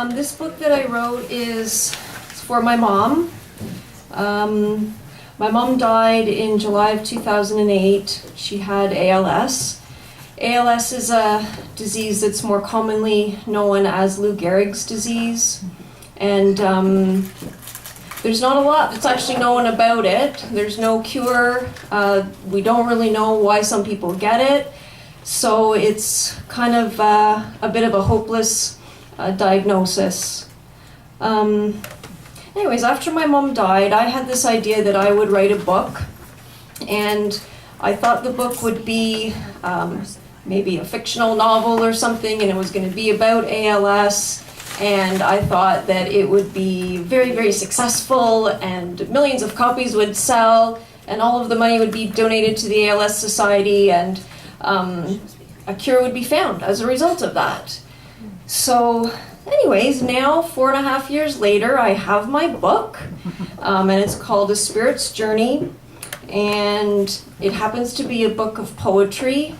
This book that I wrote is for my mom. My mom died in July of 2008. She had ALS. ALS is a disease that's more commonly known as Lou Gehrig's disease. And there's not a lot that's actually known about it. There's no cure. We don't really know why some people get it. So it's kind of a bit of a hopeless diagnosis. Anyways, after my mom died, I had this idea that I would write a book. And I thought the book would be maybe a fictional novel or something, and it was going to be about ALS. And I thought that it would be very, very successful, and millions of copies would sell, and all of the money would be donated to the ALS Society, and a cure would be found as a result of that. So anyways, now 4.5 years later, I have my book, and it's called A Spirit's Journey, and it happens to be a book of poetry,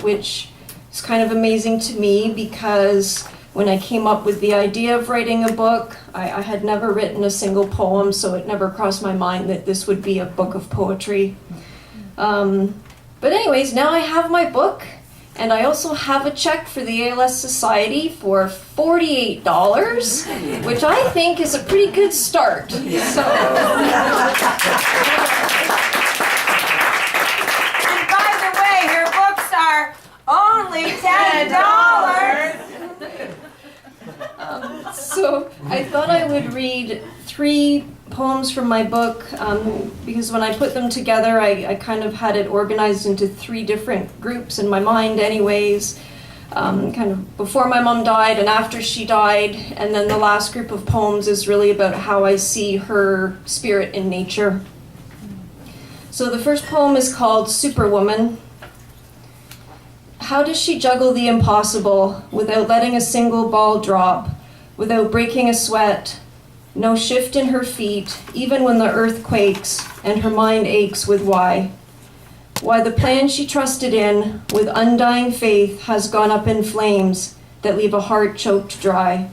which is kind of amazing to me because when I came up with the idea of writing a book, I had never written a single poem, so it never crossed my mind that this would be a book of poetry. But anyways, now I have my book, and I also have a check for the ALS Society for $48, which I think is a pretty good start. So. And by the way, her books are only $10. So I thought I would read 3 poems from my book because when I put them together, I kind of had it organized into 3 different groups in my mind anyways, kind of before my mom died and after she died, and then the last group of poems is really about how I see her spirit in nature. So the first poem is called Superwoman. How does she juggle the impossible without letting a single ball drop, without breaking a sweat, no shift in her feet, even when the earth quakes and her mind aches with why? Why the plan she trusted in with undying faith has gone up in flames that leave a heart choked dry.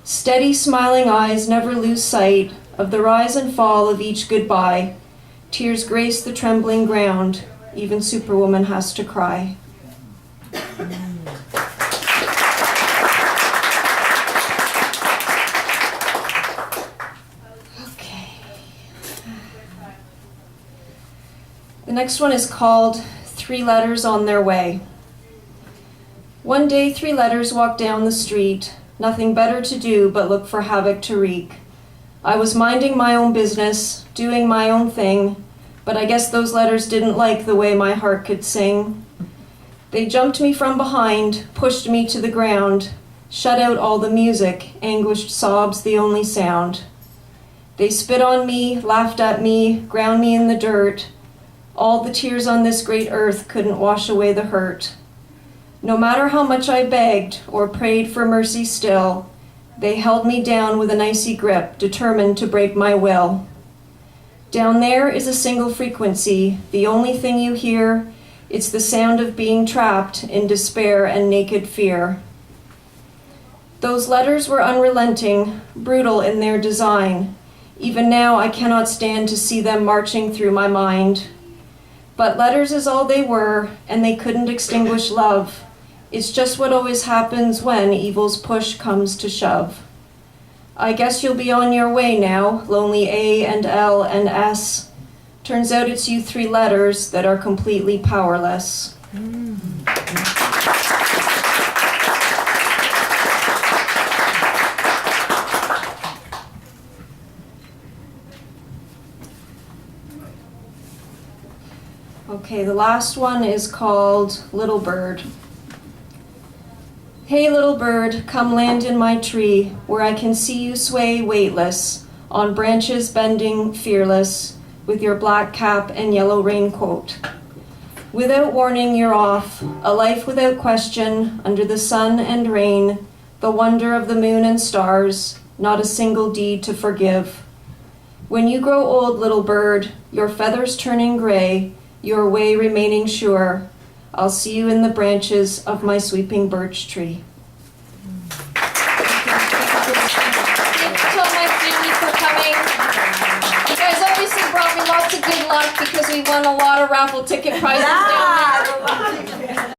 Steady smiling eyes never lose sight of the rise and fall of each goodbye. Tears grace the trembling ground, even Superwoman has to cry. The next one is called 3 Letters on Their Way. One day 3 letters walked down the street, nothing better to do but look for havoc to wreak. I was minding my own business, doing my own thing, but I guess those letters didn't like the way my heart could sing. They jumped me from behind, pushed me to the ground, shut out all the music, anguished sobs the only sound. They spit on me, laughed at me, ground me in the dirt. All the tears on this great earth couldn't wash away the hurt. No matter how much I begged or prayed for mercy still, they held me down with an icy grip, determined to break my will. Down there is a single frequency, the only thing you hear. It's the sound of being trapped in despair and naked fear. Those letters were unrelenting, brutal in their design. Even now I cannot stand to see them marching through my mind. But letters is all they were, and they couldn't extinguish love. It's just what always happens when evil's push comes to shove. I guess you'll be on your way now, lonely A and L and S. Turns out it's you 3 letters that are completely powerless. Okay, the last one is called Little Bird. Hey little bird, come land in my tree, where I can see you sway weightless, on branches bending fearless, with your black cap and yellow raincoat. Without warning, you're off, a life without question, under the sun and rain, the wonder of the moon and stars, not a single deed to forgive. When you grow old, little bird, your feathers turning gray, your way remaining sure, I'll see you in the branches of my sweeping birch tree. won a lot of raffle ticket prizes down there. Yeah,